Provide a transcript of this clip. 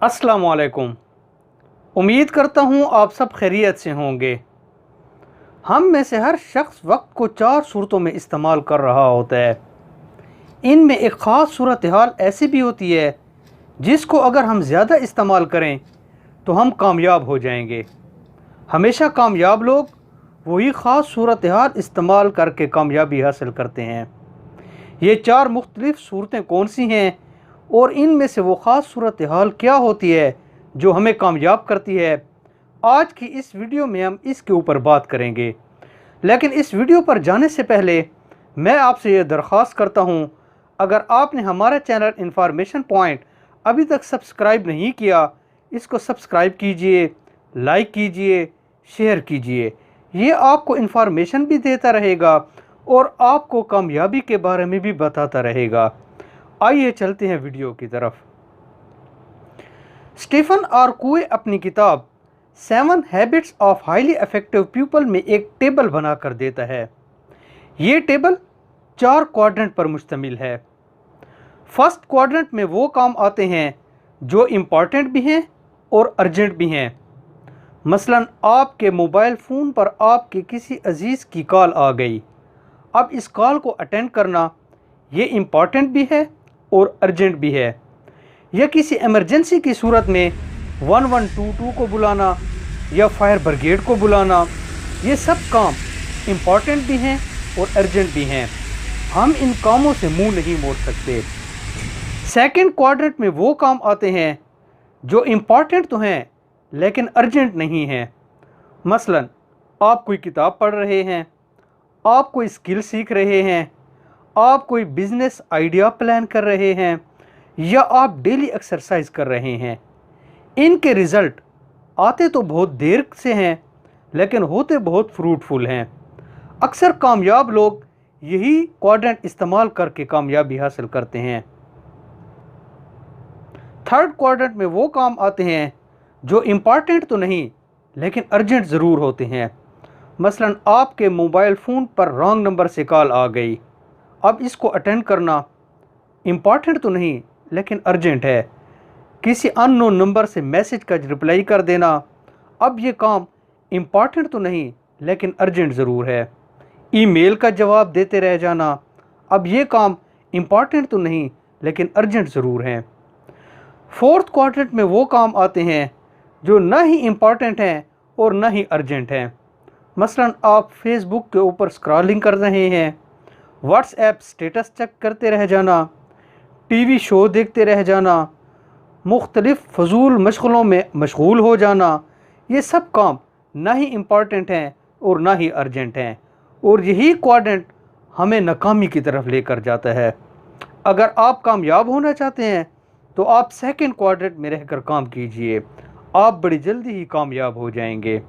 अस्सलाम वालेकुम। उम्मीद करता हूँ आप सब खैरियत से होंगे। हम में से हर शख्स वक्त को चार सूरतों में इस्तेमाल कर रहा होता है। इनमें एक ख़ास सूरत हाल ऐसी भी होती है जिसको अगर हम ज़्यादा इस्तेमाल करें तो हम कामयाब हो जाएंगे। हमेशा कामयाब लोग वही ख़ास सूरत हाल इस्तेमाल करके कामयाबी हासिल करते हैं। ये चार मुख्तलिफ़ सूरतें कौन सी हैं और इनमें से वो ख़ास सूरत हाल क्या होती है जो हमें कामयाब करती है, आज की इस वीडियो में हम इसके ऊपर बात करेंगे। लेकिन इस वीडियो पर जाने से पहले मैं आपसे ये दरख्वास्त करता हूँ, अगर आपने हमारा चैनल इंफॉर्मेशन पॉइंट अभी तक सब्सक्राइब नहीं किया, इसको सब्सक्राइब कीजिए, लाइक कीजिए, शेयर कीजिए। ये आपको इंफॉर्मेशन भी देता रहेगा और आपको कामयाबी के बारे में भी बताता रहेगा। आइए चलते हैं वीडियो की तरफ। स्टीफन आर कोवे अपनी किताब 7 habits of highly effective people में एक टेबल बनाकर देता है। ये टेबल 4 क्वाड्रेंट पर मुश्तमिल है। फर्स्ट क्वाड्रेंट में वो काम आते हैं जो इम्पॉर्टेंट भी हैं और अर्जेंट भी हैं। मसलन आपके मोबाइल फ़ोन पर आपके किसी अजीज़ की कॉल आ गई। अब इस कॉल को अटेंड करना ये इम्पॉर्टेंट भी है और अर्जेंट भी है। या किसी इमरजेंसी की सूरत में 1122 को बुलाना या फायर ब्रिगेड को बुलाना, ये सब काम इम्पॉर्टेंट भी हैं और अर्जेंट भी हैं। हम इन कामों से मुंह नहीं मोड़ सकते। सेकंड क्वाड्रेंट में वो काम आते हैं जो इम्पॉर्टेंट तो हैं लेकिन अर्जेंट नहीं हैं। मसलन आप कोई किताब पढ़ रहे हैं, आप कोई स्किल सीख रहे हैं, आप कोई बिज़नेस आइडिया प्लान कर रहे हैं या आप डेली एक्सरसाइज कर रहे हैं। इनके रिज़ल्ट आते तो बहुत देर से हैं लेकिन होते बहुत फ्रूटफुल हैं। अक्सर कामयाब लोग यही क्वाड्रेंट इस्तेमाल करके कामयाबी हासिल करते हैं। थर्ड क्वाड्रेंट में वो काम आते हैं जो इम्पॉर्टेंट तो नहीं लेकिन अर्जेंट ज़रूर होते हैं। मसलन आपके मोबाइल फ़ोन पर रॉन्ग नंबर से कॉल आ गई। अब इसको अटेंड करना इम्पॉर्टेंट तो नहीं लेकिन अर्जेंट है। किसी अननोन नंबर से मैसेज का रिप्लाई कर देना, अब ये काम इम्पॉर्टेंट तो नहीं लेकिन अर्जेंट ज़रूर है। ईमेल का जवाब देते रह जाना, अब ये काम इम्पॉर्टेंट तो नहीं लेकिन अर्जेंट ज़रूर है। फोर्थ क्वाड्रेंट में वो काम आते हैं जो ना ही इम्पॉर्टेंट हैं और ना ही अर्जेंट हैं। मसलन आप फेसबुक के ऊपर स्क्रॉलिंग कर रहे हैं, व्हाट्सएप स्टेटस चेक करते रह जाना, टीवी शो देखते रह जाना, मुख्तलिफ़ फजूल मशगलों में मशगूल हो जाना, ये सब काम ना ही इम्पॉर्टेंट हैं और ना ही अर्जेंट हैं। और यही क्वाड्रेंट हमें नाकामी की तरफ लेकर जाता है। अगर आप कामयाब होना चाहते हैं तो आप सेकंड क्वाड्रेंट में रहकर काम कीजिए, आप बड़ी जल्दी ही कामयाब हो जाएंगे।